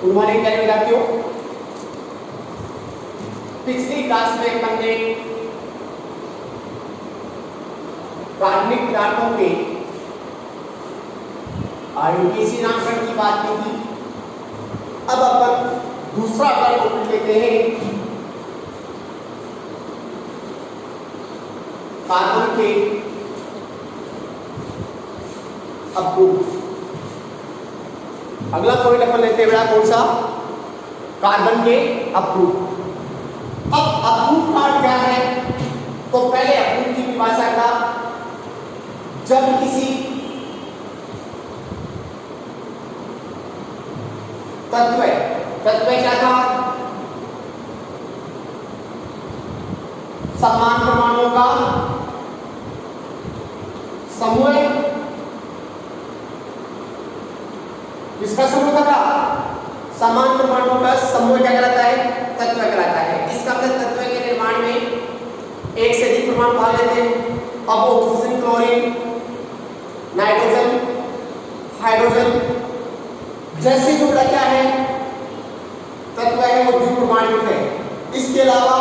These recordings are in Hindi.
गुड मॉर्निंग प्यारे विद्यार्थियों। पिछली क्लास में हमने कार्बनिक पदार्थों के आयोडीसी नामकरण की बात की थी। अब अपन दूसरा टॉपिक लेते हैं, कार्बन के अवरोध। अगला पॉइंट अपन लेते हैं कौन सा? कार्बन के अवरोध। अब अवरोध का क्या है? तो पहले अवरोध की परिभाषा का, जब किसी तत्व क्या था? समान परमाणुओं का समूह। इसका समूह था समान परमाणुओं का समूह क्या कहलाता है? तत्व कहलाता है। इसका मतलब तत्व के निर्माण में एक से अधिक परमाणु भाग लेते हैं। अब ऑक्सीजन, क्लोरीन, नाइट्रोजन, हाइड्रोजन जैसे जुड़ा क्या है? तत्व है वो द्विपरमाणुक है। इसके अलावा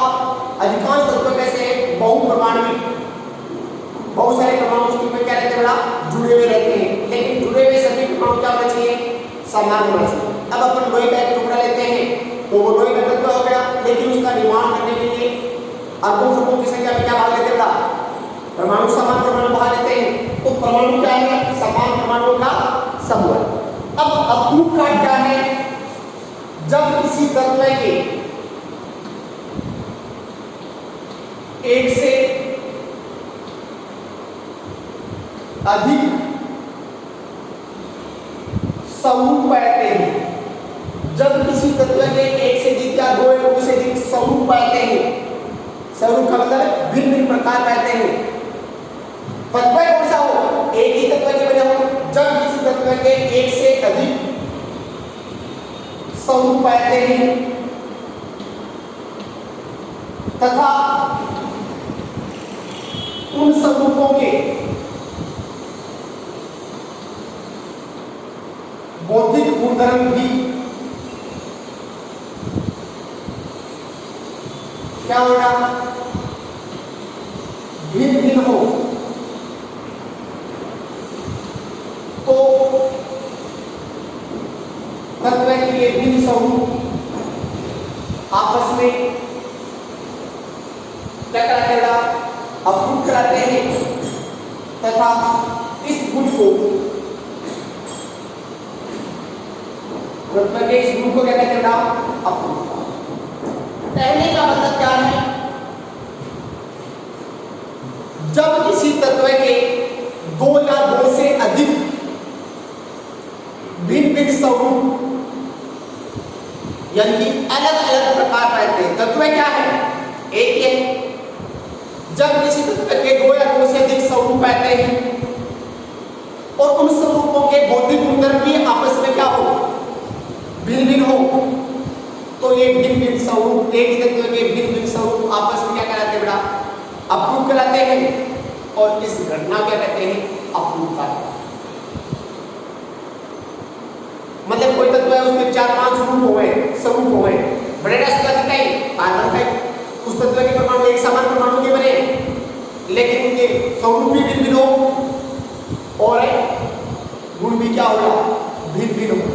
अधिकांश तत्व कैसे हैं? बहुपरमाणुक। बहुत सारे परमाणु उसके में क्या रहते हैं? जुड़े हुए रहते हैं। लेकिन जुड़े हुए सभी परमाणु क्या होना चाहिए? समान होना चाहिए। अब अपन लोहे का एक टुकड़ा लेते हैं तो वो लोहे का तत्व हो गया, लेकिन उसका निर्माण करने के लिए अणुओं की संख्या में क्या भाग लेते हैं? परमाणु समान परमाणु भाग लेते हैं। तो परमाणु क्या है? समान परमाणुओं का समूह। अब अवरोध का क्या है? जब किसी तत्व के एक से अधिक समूह पाते हैं, जब किसी तत्व के एक से अधिक या दो से अधिक समूह पाते हैं, समूह का मतलब भिन्न भिन्न प्रकार पाते हैं। तत्व कौन सा हो? एक ही तत्व के बने हो। जब किसी तत्व के एक से अधिक समूह पाते हैं तथा उन समूहों के बौद्धिक गुणधर्म भी क्या होगा? भिन्न भिन्न हो, तो तत्व के लिए भिन्न समूह आपस में क्या कराते हैं? अवरोध कराते हैं तथा इस गुण को तत्व के इस गुण को क्या कहते हैं? अवरोध। पहले का मतलब क्या है? जब किसी तत्व के दो या दो से अधिक भिन्न भिन्न समूह यानी अलग अलग प्रकार पाते हैं। तत्व क्या है? एक है। जब किसी तत्व के दो या दो से अधिक समूह पाते हैं और उन समूहों के बौद्धिक गुणधर्म भी आपस में क्या हो? भिन्न भिन्न हो, तो ये भिन्न भिन्न समूह, एक तत्व के भिन्न भिन्न समूह आपस में क्या कहलाते हैं? बेटा अवरोध कहलाते हैं। और इस घटना क्या कहते हैं? अवरोध का। मतलब कोई तत्व है उसके 4-5 समूह हुए बड़े कार्बन का उस तत्व के परमाणु एक समान परमाणु के बने, लेकिन उनके समूह भी भिन्न भिन्न हो और गुण भी क्या होगा? भिन्न भिन्न हो।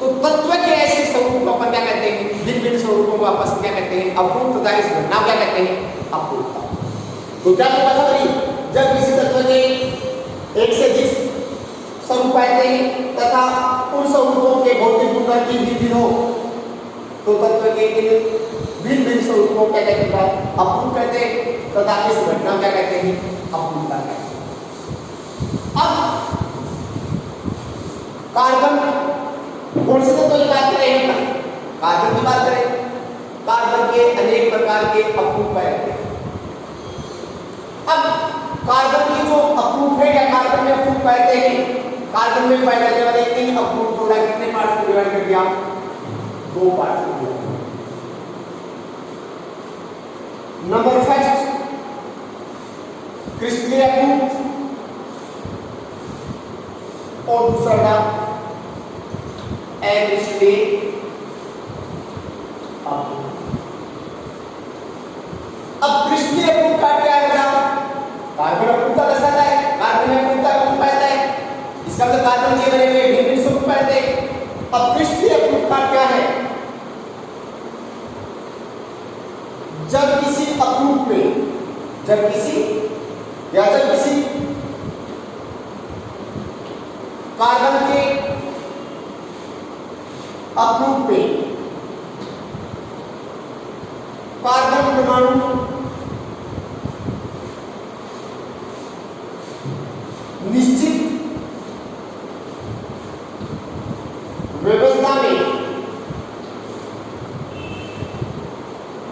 तो तत्व के ऐसे समूह को अपन क्या कहते हैं? भिन्न भिन्न स्वरूपों को आपस में क्या कहते हैं? अवरोध। तथा इस घटना क्या कहते हैं? अवरोध। तो क्या पता करिए, जब किसी तत्व के एक से अधिक समूह पाते हैं तथा उन समूहों के भौतिक गुणधर्म भी भिन्न हो, तो तत्व के भिन्न भिन्न स्वरूपों को क्या कहते हैं? अवरोध कहते हैं। तथा इस घटना क्या कहते हैं? अवरोध कहते हैं। अब कार्बन कौन से तत्व की बात करें? कार्बन की बात करें। कार्बन के अनेक प्रकार के अवरोध पाए जाते हैं। अब कार्बन की जो अवरोध है या कार्बन में अवरोध पाते हैं, कार्बन में पाए जाने वाले तीन अवरोध थोड़ा कितने पार्ट्स में डिवाइड कर दिया? 2 पार्ट्स में। नंबर फर्स्ट क्रिस्टलीय अवरोध और दूसरा एग्रीस्ट्रेट अप्रूव। अब क्रिस्टलीय अप्रूव का क्या है बेटा? कार्बन अप्रूव का दर्शाता है, कार्बन में अप्रूव का अप्रूव पाता है, इसका मतलब कार्बन के बने हुए भिन्न भिन्न स्वरूप पाते हैं। अब क्रिस्टलीय अप्रूव का क्या है? जब किसी अप्रूव में, जब किसी कार्बन के अप्रूव में कार्बन परमाणु निश्चित व्यवस्था में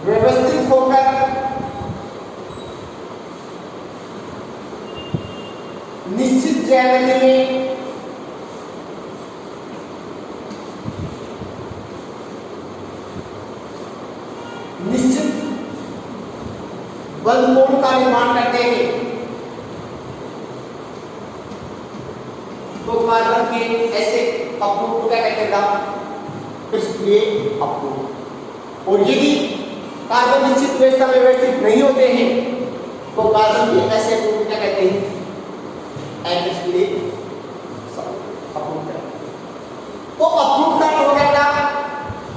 व्यवस्थित होकर निश्चित ज्यामिति में निश्चित बंद कोण का निर्माण करते हैं तो कार्बन के ऐसे अप्रूव को क्या कहते हैं? क्रिस्टलीय अप्रूव। और यदि कार्बन निश्चित व्यवस्था में व्यवस्थित नहीं होते हैं तो कार्बन के ऐसे अप्रूव को क्या कहते हैं? एग्रीस्ट्रेट अप्रूव। तो अप्रूव का हो गया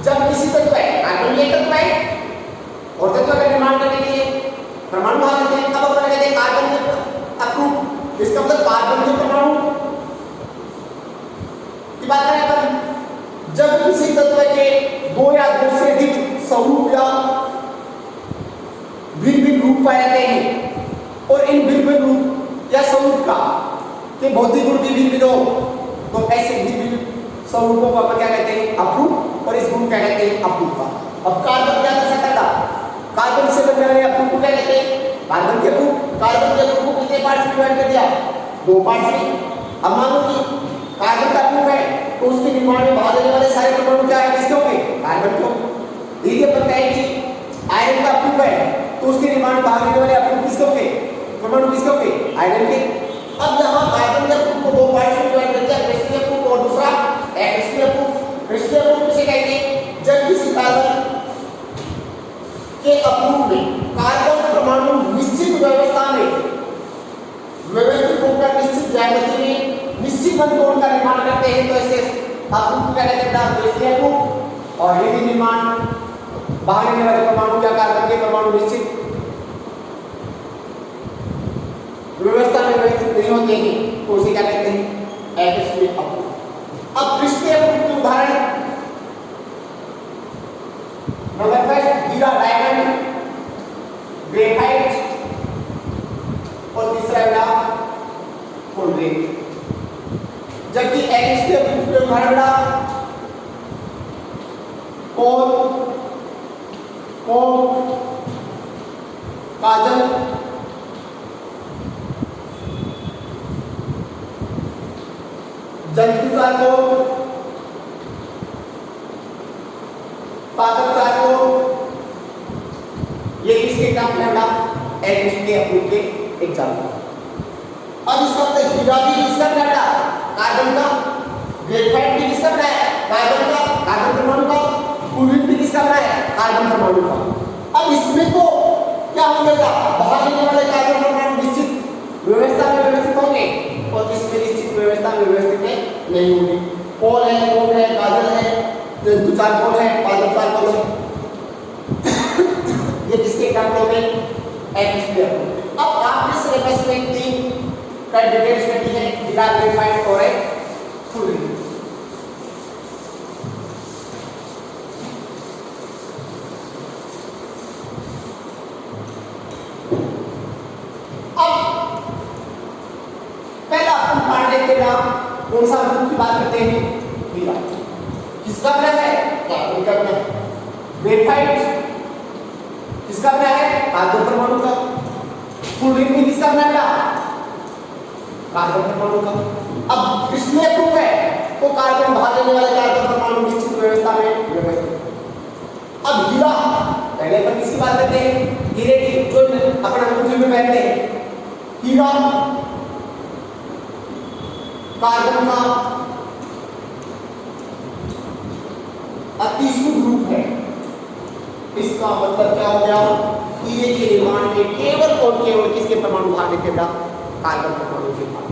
जब किसी तत्व है, कार्बन एक तत्व है और तत्व का निर्माण करने के लिए परमाणु आ जाते हैं। अब अपन कहते हैं कार्बन के अप्रूव, इसका मतलब कार्बन के परमाणु की बात करें अपन। जब किसी तत्व के दो या दो से अधिक स्वरूप या भिन्न भिन्न रूप पाए जाते हैं और इन भिन्न भिन्न रूप या स्वरूप का के भौतिक गुण भी भिन्न भिन्न हो तो ऐसे भिन्न भिन्न स्वरूपों को अपन क्या कहते हैं? अप्रूव। और इस गुण क्या कहते हैं? अप्रूव का। अब कार्बन क्या कर सकता था? कार्बन से बनने वाले अप्रूव को क्या कहते हैं? कार्बन के अप्रूव। कार्बन के अप्रूव को कितने पार्ट्स में डिवाइड कर दिया? दो पार्ट्स में। अब मान लो कि कार्बन का अप्रूव है तो उसके निर्माण में भाग लेने वाले सारे परमाणु क्या है? किसके होंगे? कार्बन के होंगे। धीरे अपन कहें कि आयरन का अप्रूव है तो उसके निर्माण में भाग लेने वाले अप्रूव किसके होंगे? परमाणु किसके होंगे? आयरन के। अब यहाँ कार्बन के अप्रूव को दो पार्ट्स में डिवाइड कर दिया, क्रिस्टलीय अप्रूव और दूसरा एग्रीस्ट्रेट अप्रूव। क्रिस्टलीय अप्रूव किसे कहेंगे? जब किसी कार्बन के अप्रूव में कार्बन परमाणु निश्चित व्यवस्था में व्यवस्थित होकर निश्चित ज्यामिति में निश्चित बंधकोण का निर्माण करते हैं तो इसे अप्रूव को क्या कहते हैं? क्रिस्टलीय अप्रूव। और यदि निर्माण बाहर लेने वाले परमाणु या कार्बन के परमाणु निश्चित व्यवस्था में व्यवस्थित नहीं होते हैं तो उसे क्या कहते हैं? एग्रीस्ट्रेट अप्रूव। अब क्रिस्टलीय अप्रूव के उदाहरण नंबर फर्स्ट हीरा, डायमंड, ग्रेफाइट और तीसरा बेटा कोलगेट। जबकि एग्रीस्ट्रेट अप्रूव के उदाहरण बेटा कोल, कोक, काजल, जंतु चारकोल, पादप चारकोल, ये किसके एग्जाम्पल है बेटा? एग्रीस्ट्रेट अप्रूव के एग्जाम्पल। अब इसका मतलब हीरा भी किसका बेटा? कार्बन का। ग्रेफाइट भी किसका बेटा? कार्बन का, कार्बन परमाणु का। कोलगेट भी किसका बेटा है? कार्बन परमाणु का। अब इसमें तो क्या होगा? बाहर लेने वाले कार्बन परमाणु निश्चित व्यवस्था में व्यवस्थित होंगे और इसमें निश्चित व्यवस्था में व्यवस्थित नहीं होंगे। कोल है, कोक है, काजल है, जंतु चारकोल है, पादप चारकोल है। ये किसके एग्जाम्पल हो गए? एग्रीस्ट्रेट अप्रूव। अब आपने सिलेबस में 3 का डिटेल स्टडी है, हीरा, ग्रेफाइट और कोलगेट। कौन सा अप्रूव की बात करते हैं? हीरा। किसका बना है? कार्बन का बना है। ग्रेफाइट किसका बना है? कार्बन परमाणु का। कोलगेट भी किसका बना है? कार्बन परमाणु का। अब क्रिस्टलीय अप्रूव है तो कार्बन बाहर लेने वाले कार्बन परमाणु निश्चित व्यवस्था में व्यवस्थित। अब हीरा, पहले अपन किसकी बात करते हैं? हीरे की, जो अपन अंगूठी में पहनते हैं। हीरा कार्बन का इसका मतलब क्या हो गया? हीरे के निर्माण में केवल और केवल किसके परमाणु भाग लेते हैं? कार्बन परमाणु के भाग।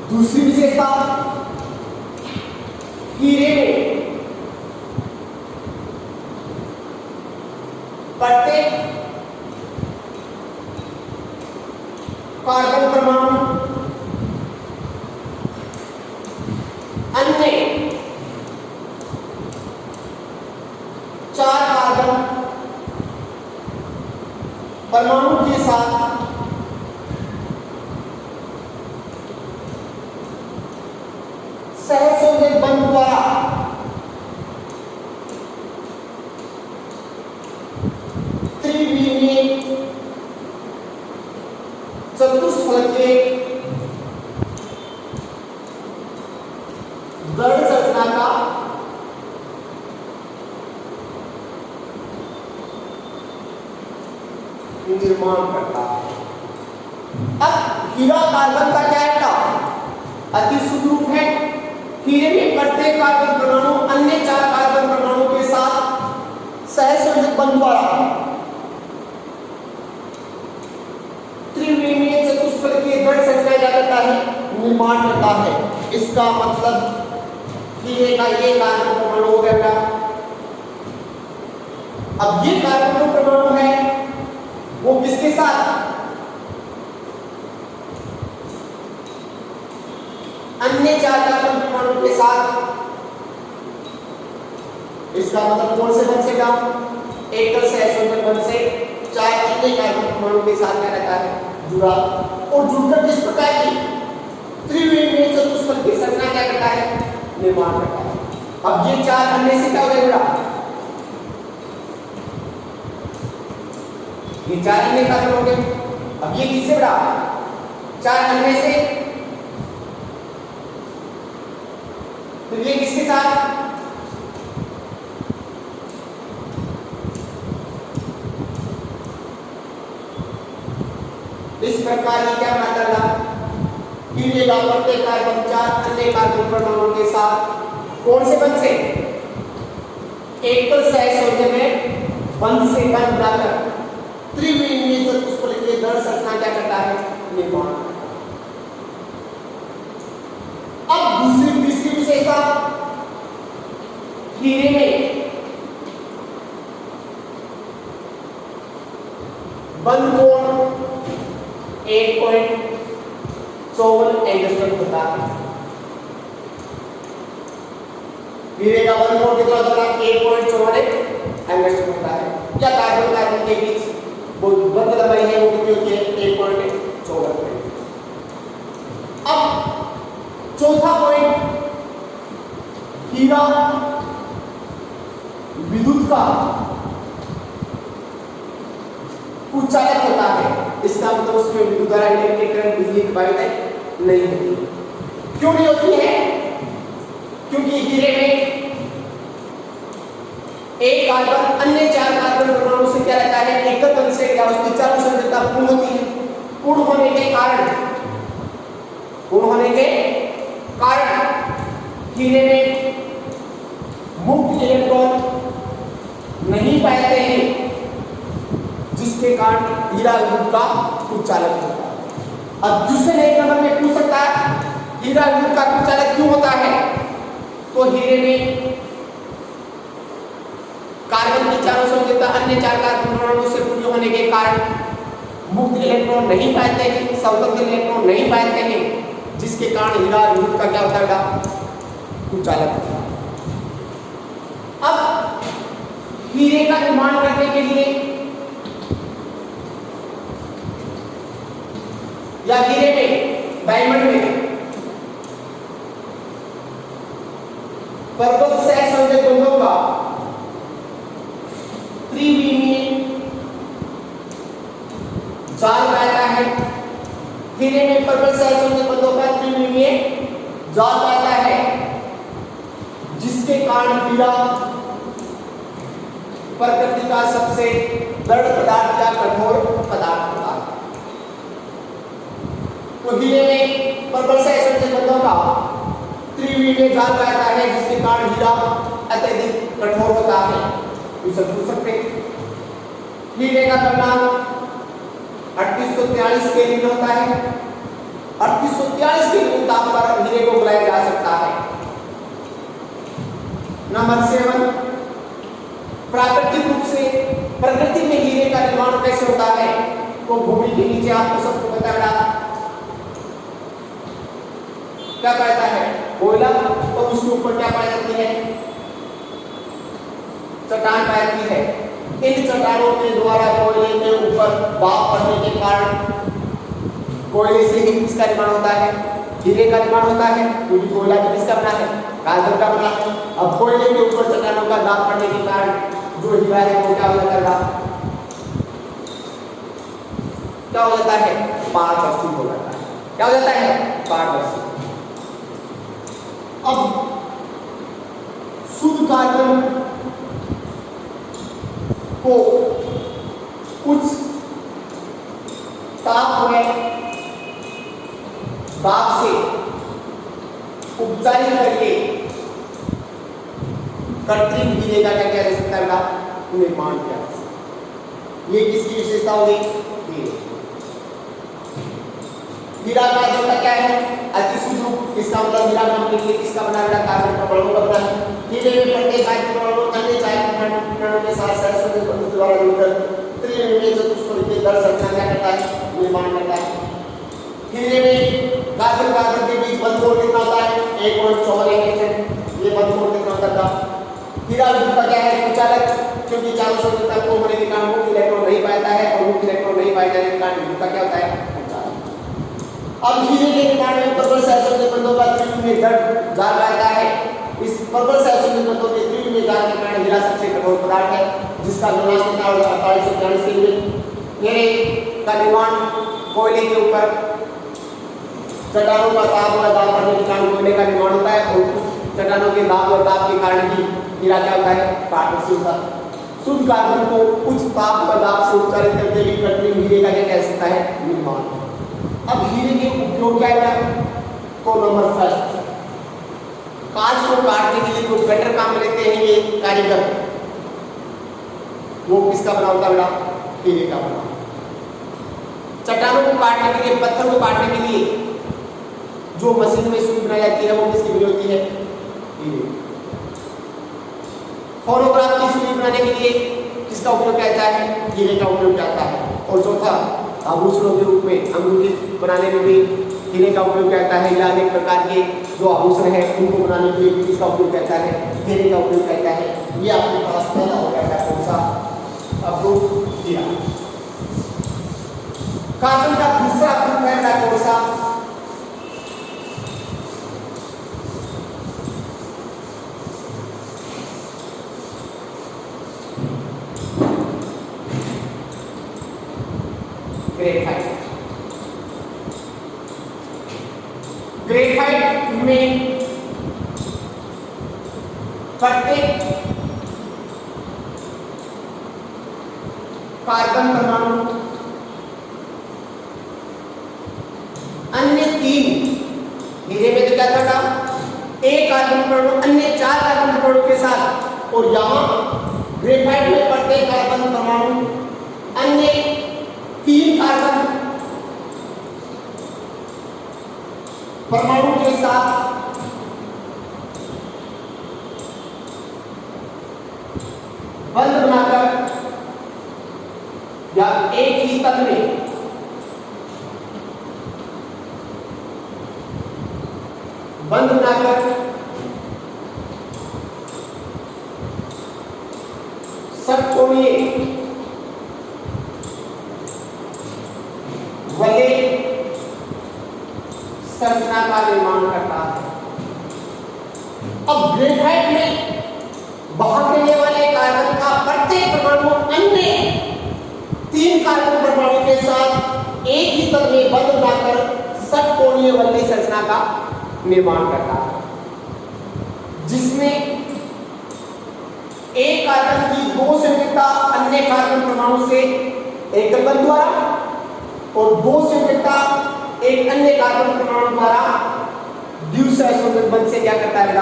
दूसरी विशेषता, हीरे में प्रत्येक कार्बन परमाणु अन्य 4 कार्बन परमाणु के साथ सहसंयोजक बंध द्वारा त्रिविमीय चतुष्फलकीय दृढ़ संरचना का निर्माण करता है। अब हीरा कार्बन का क्या है? अति शुद्ध रूप है। हीरे में प्रत्येक कार्बन परमाणु अन्य 4 कार्बन परमाणु के साथ सहसंयोजक बंध द्वारा त्रिविमीय चतुष्फलकीय दृढ़ संरचना क्या करता है? निर्माण करता है। इसका मतलब हीरे का ये कार्बन परमाणु हो गया। अब ये कार्बन परमाणु है वो किसके साथ? अन्य 4 कार्बन परमाणु के साथ। इसका मतलब कौन से बंध से का? एकल सहसंयोजक बंध से 4 अन्य कार्बन परमाणु के साथ क्या रहता है? जुड़ा। और जुड़कर किस प्रकार की त्रिविमीय चतुष्फलकीय संरचना क्या करता है? निर्माण करता है। अब ये 4 अन्य से क्या हो गया? ये 4 अन्य कार्बन हो गए। अब ये किससे बड़ा? 4 अन्य से। तो ये किसके साथ? इस प्रकार ये क्या बना करना? हीरे का प्रत्येक कार्बन 4 अन्य कार्बन परमाणुओं के साथ कौन से बंध से? एकल सहसंयोजक में बंध से बंध बनाकर त्रिविमीय चतुष्फलकीय दृढ़ संरचना क्या करता है? निर्माण। अब दूसरी तीसरी विशेषता, हीरे में बंध कोण 1.54 एंगस्ट्रॉम होता है। हीरे का बंध कोण कितना होता है? 1.54 एंगस्ट्रॉम होता है। या कार्बन कार्बन के बीच वो बंध लंबाई है वो कितनी होती है? 1.54। अब चौथा पॉइंट, हीरा विद्युत का कुचालक होता है। इसका मतलब उसमें विद्युत धारा इलेक्ट्रिक करंट बिजली प्रवाहित नहीं होती। क्यों नहीं होती है? क्योंकि हीरे में एक कार्बन अन्य 4 कार्बन परमाणु से क्या रहता है? एकल बंध से क्या उसकी चारों संयोजकता पूर्ण होती है। पूर्ण होने के कारण हीरे में मुक्त इलेक्ट्रॉन नहीं पाते हैं, जिसके कारण हीरा विद्युत का कुचालक होता है। अब दूसरे एक नंबर में पूछ सकता है हीरा विद्युत का कुचालक क्यों होता है? तो हीरे में कार्बन की चारों संयोजकता अन्य 4 कार्बन परमाणु से पूर्ण होने के कारण मुक्त इलेक्ट्रॉन नहीं पाते हैं, स्वतंत्र इलेक्ट्रॉन नहीं पाते हैं, जिसके कारण हीरा विद्युत का क्या होता है? कुचालक होता है। अब हीरे का निर्माण करने के लिए या हीरे में डायमंड में पर्वत सहसंयोजक बंधों का त्रिविमीय जाल पाता है। हीरे में पर्वत सहसंयोजक बंधों का त्रिविमीय जाल पाता है, जिसके कारण हीरा प्रकृति का सबसे दृढ़ पदार्थ या कठोर पदार्थ होता है। तो हीरे में पर्वत सहसंयोजक बंधों का त्रिविमीय जाल पाता है, जिसके कारण हीरा अत्यधिक कठोर होता है। क्वेश्चन पूछ सकते हैं। हीरे का द्रव्यमान 3843 केल्विन होता है। 3843 केल्विन ताप पर हीरे को गलाया जा सकता है। नंबर 7, प्राकृतिक रूप से प्रकृति में हीरे का निर्माण कैसे होता है? तो भूमि के नीचे आपको सबको पता है क्या कहता है, कोयला, तो उसके ऊपर क्या पाई जाती है, चट्टान पाई जाती है। इन चट्टानों के द्वारा कोयले के ऊपर भाप पड़ने के कारण कोयले से ही किसका निर्माण होता है, हीरे का निर्माण होता है, क्योंकि कोयला तो किसका बना है, कांस्य का बना है। अब कोयले के ऊपर चट्टानों का दाब पड़ने के कारण जो हीरा है वो क्या हो जाता है, क्या हो जाता है, पारदर्शी हो जाता है। क्या हो जाता है, पारदर्शी। अब शुद्ध कार्बन को कुछ ताप में भाप से उपचारित करके कृत्रिम हीरे का क्या किया जा सकता है, निर्माण किया जा सकता है। ये किसकी विशेषता होगी, हीरा का जो क्या है, अति शुद्ध रूप। इसका मतलब हीरा नाम के लिए किसका बना है, कार्बन परमाणु का बना है। हीरे में प्रत्येक आयतन परमाणु अन्य आयतन के साथ सहसंयोजन बंधन द्वारा जुड़कर त्रिविमीय चतुष्फलक के दर संख्या क्या करता है, निर्माण करता है। हीरे में कार्बन कार्बन के बीच बंध कोण कितना होता है, 1.54 ये बंध कोण कितना होता है। हीरा का क्या है, कुचालक, क्योंकि चारों संयोजन तक को होने के कारण मुख्य इलेक्ट्रॉन नहीं पाता है और मुख्य इलेक्ट्रॉन नहीं पाए जाने के कारण का क्या होता है, अब हीरे के निर्माण में प्रबल सहसंयोजन बंधों का त्रिविमीय जाल रहता है। इस प्रबल सहसंयोजन बंधों के त्रिविमीय जाल के कारण हीरा सबसे कठोर पदार्थ है, जिसका द्रव्यमान कितना होगा, 4843 केल्विन। हीरे का निर्माण कोयले के ऊपर चट्टानों का ताप और दाब पड़ने के कारण कोयले का निर्माण होता है, और चट्टानों के दाब और दाब के कारण ही हीरा क्या होता है, पारदर्शी होता है। शुद्ध कार्बन को उच्च ताप और दाब से उपचारित करके भी कृत्रिम हीरे का क्या कह सकता है, निर्माण। अब हीरे के उपयोग क्या है, तो नंबर 1, कांच को काटने के लिए जो कटर काम लेते हैं ये कारीगर, वो किसका बना होता है, हीरे का बना। चट्टानों को काटने के लिए, पत्थर को काटने के लिए जो मशीन में सुई बनाई जाती है वो किसकी बनी होती है, हीरे। फोनोग्राफ की सुई बनाने के लिए किसका उपयोग किया जाता है, हीरे का उपयोग किया जाता है। और चौथा, आभूषणों के रूप में अंगूठी बनाने में भी हीरे का उपयोग किया जाता है, या अनेक प्रकार के जो आभूषण है उनको बनाने के लिए किसका उपयोग किया जाता है, हीरे का उपयोग किया जाता है। ये आपके पास पहला हो गया है, कौन सा, अप्रूव हीरा। कार्बन का दूसरा अप्रूव है कौन सा, ग्रेफाइट। ग्रेफाइट में प्रत्येक कार्बन परमाणु अन्य 3, हीरे में तो क्या था, एक कार्बन परमाणु अन्य 4 कार्बन परमाणु के साथ, और यहां ग्रेफाइट में प्रत्येक कार्बन परमाणु अन्य 3 कार्बन परमाणु के साथ बंध बनाकर या एक ही तल में बंध बनाकर षटकोणीय वलय संरचना का निर्माण करता है। अब ग्रेफाइट में बाहर देने वाले कार्बन का प्रत्येक परमाणु अन्य 3 कार्बन परमाणु के साथ एक ही तल में बंध बनाकर षटकोणीय वलय संरचना का निर्माण करता है, जिसमें एक कार्बन की 2 संयुक्ता अन्य कार्बन परमाणु से एकल बंध द्वारा और 2 संयुक्ता एक अन्य कार्बन परमाणु द्वारा द्विसहसंयोजक बंध से क्या करता है,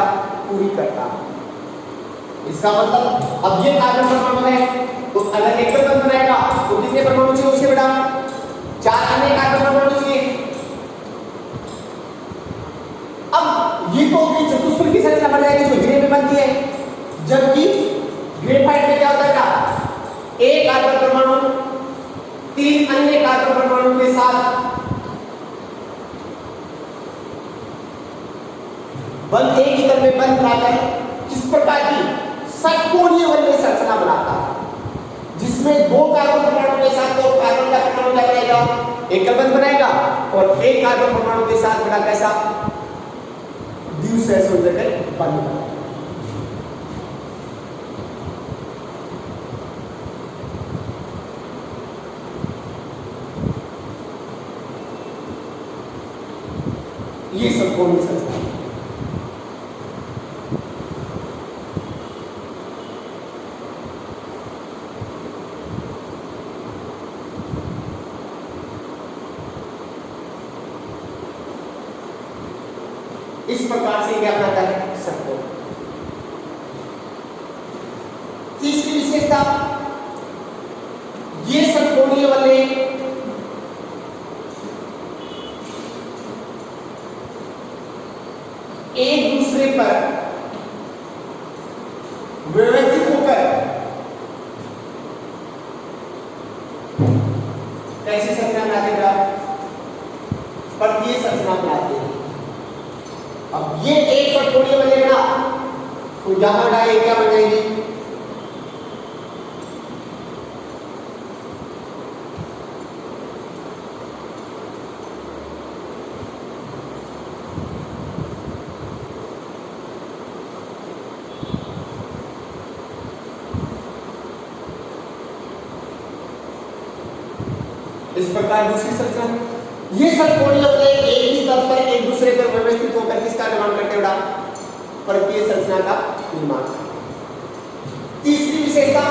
पूरी करता है। इसका मतलब अब ये कार्बन परमाणु है, तो अगर एकल बंध बनाएगा तो कितने परमाणु चाहिए उसके बेटा? 4 अन्य कार्बन परमाणु चाहिए। अब ये तो अपनी चतुष्फलक की संरचना बन जाएगी जो हीरे में बनती है, जबकि ग्रेफाइट में क्या होता है? एक कार्बन परमाणु 3 अन्य कार्बन परमाणु के साथ बंध एक ही तल में बंध बनाकर किस प्रकार की षटकोणीय वलय संरचना बनाता है, जिसमें 2 कार्बन परमाणु के साथ 2 कार्बन का परमाणु क्या बनेगा? एकल बंध बनाएगा और एक कार्बन परमाणु के साथ बना कैसा? द्विसहस्रोजक बंध बनाएगा। ये षटकोणीय संरचना है। इस प्रकार से क्या बनाता है? षटकोण। तीसरी विशेषता, ये षटकोणीय वलय एक दूसरे पर व्यवस्थित होकर कैसी संरचना बनाते हैं? परकीय संरचना बनाते हैं। अब ये एक षटकोणीय वलय बना तो यहां डाले क्या बन जाएगी? इस प्रकार दूसरी संरचना, ये षटकोणीय वलय एक ही तल पर एक दूसरे पर व्यवस्थित होकर किसका निर्माण करते हैं? परकीय संरचना का निर्माण। तीसरी विशेषता,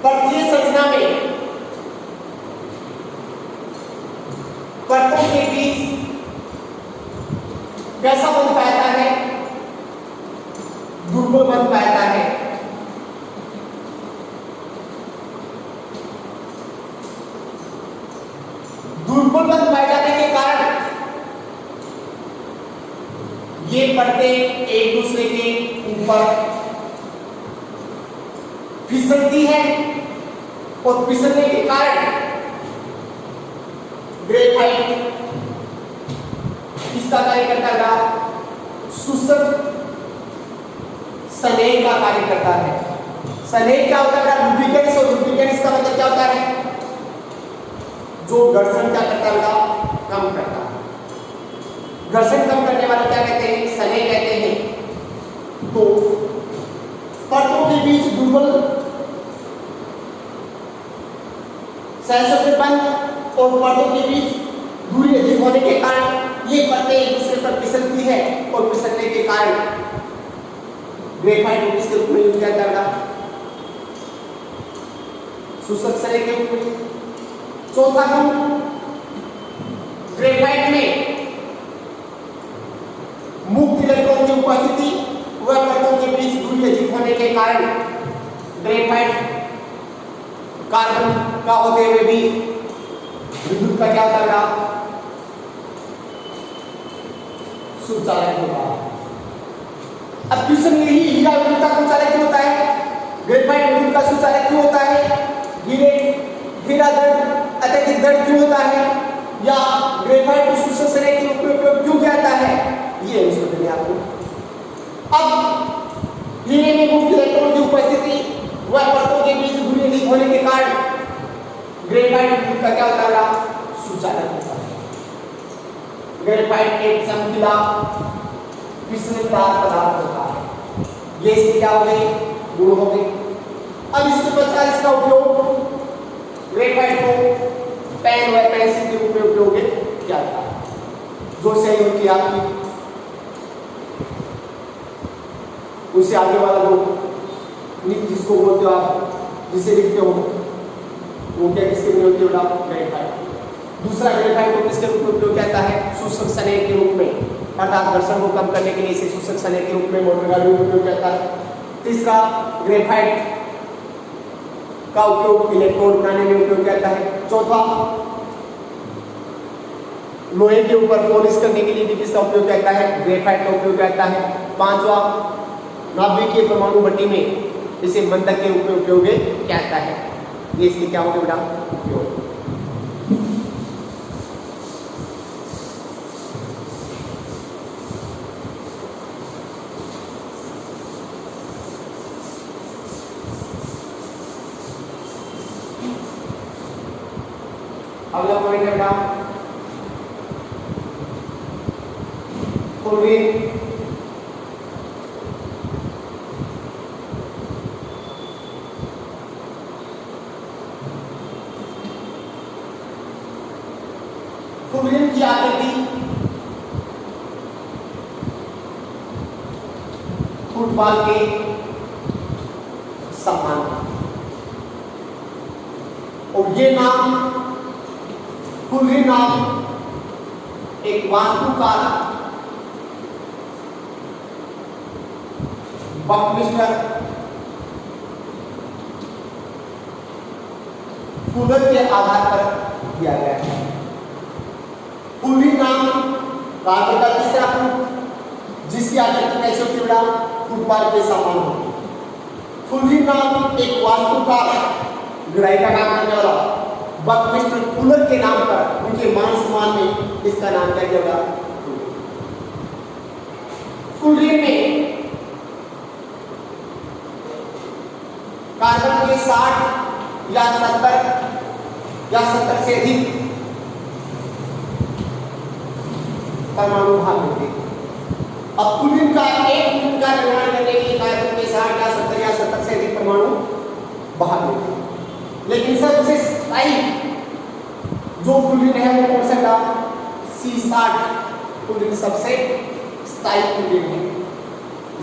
परकीय संरचना में परतों के बीच कैसा बंध पाता है? दुर्बल बंध पाता है। दुर्बल बंध पाए जाने के कारण ये परतें एक दूसरे के ऊपर फिसलती है और फिसलने के कारण ग्रेफाइट किसका कार्य करता है? शुष्क स्नेह का कार्य करता है। स्नेह क्या होता है? लुब्रिकेंट्स, और लुब्रिकेंट्स का मतलब क्या होता है? जो घर्षण क्या करता है? कम करता है। घर्षण कम करने वाला क्या कहते हैं? स्नेह कहते हैं। तो परतों के बीच दुर्बल सहसंयोजक बंध और परतों के बीच दूरी अधिक होने के कारण ये परतें एक दूसरे पर फिसलती है और फिसलने के कारण ग्रेफाइट किसके रूप में यूज किया जाता है? शुष्क स्नेह के रूप में। चौथा गुण, ग्रेफाइट में मुक्त इलेक्ट्रॉन की उपस्थिति व परतों के बीच दूरी अधिक होने के कारण ग्रेफाइट कार्बन का होते हुए भी विद्युत का क्या होता है? सुचालक होता है। अब क्वेश्चन यही, हीरा विद्युत का सुचालक क्यों होता है? ग्रेफाइट विद्युत का सुचालक क्यों होता है? हीरा दृढ़ अत्यधिक दृढ़ क्यों होता है? या ग्रेफाइट को शुष्क स्नेह के रूप में उपयोग क्यों किया जाता है? ये उसको देने आपको। अब हीरे में मुक्त इलेक्ट्रॉन की उपस्थिति व परतों के बीच दूरी अधिक होने के कारण ग्रेफाइट विद्युत का क्या होता है? सुचालक होता है। ग्रेफाइट एक चमकीला फिसलनदार पदार्थ होता है। ये इसके क्या हो गए? गुण हो गए। अब इसके पश्चात इसका उपयोग ग्रेफाइट को पेन व पेंसिल के रूप में उपयोग किया जाता है। जो सही होती है आपकी, उससे आगे वाला जो जिसको बोलते हो आप, जिसे लिखते हो, वो क्या किसके लिए होती है? ग्रेफाइट। दूसरा ग्रेफाइट को किसके रूप में उपयोग किया जाता है? शुष्क स्नेह के रूप में। अर्थात घर्षण को कम करने के लिए इसे शोषक संयंत्र के रूप में मोटर गाड़ी में उपयोग करता है। तीसरा, ग्रेफाइट का उपयोग इलेक्ट्रोड बनाने में उपयोग करता है। चौथा, लोहे के ऊपर पॉलिश करने के लिए भी किसका उपयोग करता है, ग्रेफाइट का उपयोग करता है। पांचवा, नाभिकीय परमाणु भट्टी में इसे मंदक के रूप में उपयोग करता है। ये इसके क्या होगा बेटा, उपयोग। अगला पॉइंट है बेटा फ्लोरीन। फ्लोरीन की आकृति फुटबॉल के समान और ये नाम फ्लोरीन नाम एक वास्तुकार बकमिस्टर फुलर के आधार पर दिया गया है। फ्लोरीन नाम कार्बन का तीसरा ग्रुप जिसकी आकृति कैसे होती है, फुटबॉल के समान होती है। फ्लोरीन नाम एक वास्तुकार गहराई का काम करने वाला बकमिस्टर फुलर के नाम पर उनके मान सम्मान में इसका नाम क्या दिया गया। फ्लोरीन में कार्बन के 60 या 70 से अधिक परमाणु भाग होते हैं। अब फ्लोरीन का एक यूनिट का निर्माण करने के लिए कार्बन के 60 या 70 से अधिक परमाणु भाग होते हैं, लेकिन सबसे स्थायी जो फ्लोरीन है वो कौन सा था, C60 फ्लोरीन सबसे स्थायी फ्लोरीन है।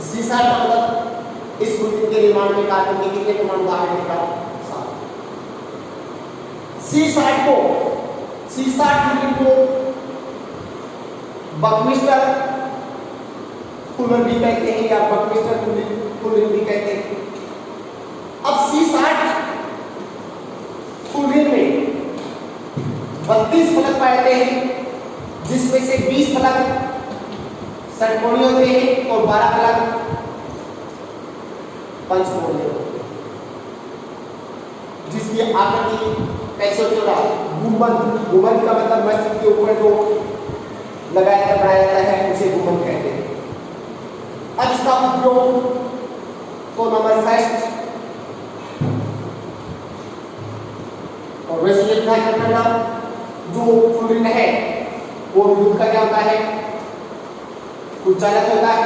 C60 का मतलब इस फ्लोरीन के निर्माण में कार्बन के कितने परमाणु भाग होते हैं, 7। C60 फ्लोरीन को बकमिस्टर फुलर भी कहते हैं या बकमिस्टर फ्लोरीन भी कहते हैं। अब C60 फ्लोरीन में 32 फलक पाए जाते हैं, जिसमें से 20 फलक षटकोणीय होते हैं और 12 फलक पंचकोणीय होते हैं, जिसकी आकृति कैसे होती है, गुंबद। गुंबद का मतलब मस्जिद के ऊपर जो लगाया बनाया जाता है उसे गुंबद कहते हैं। अब इसका उपयोग तो नंबर फर्स्ट और वैसे लिखना करना जो फ्लोरीन है वो विद्युत का क्या होता है, कुचालक होता है।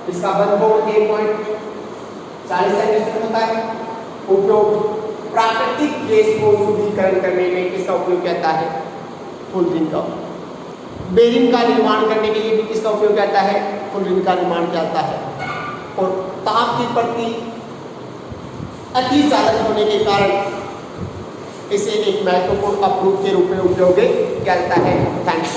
इसका बंधकोण 1.40 सेंटीमीटर होता है। उपयोग प्राकृतिक गैस को शुद्धिकरण करने में किसका उपयोग करता है, फ्लोरीन का। बेरिंग का निर्माण करने के लिए भी किसका उपयोग करता है, फ्लोरीन का निर्माण करता है। और ताप की प्रति अति चालक होने के कारण इसे एक महत्वपूर्ण अपरूप के रूप में उपयोग करता है। थैंक्स।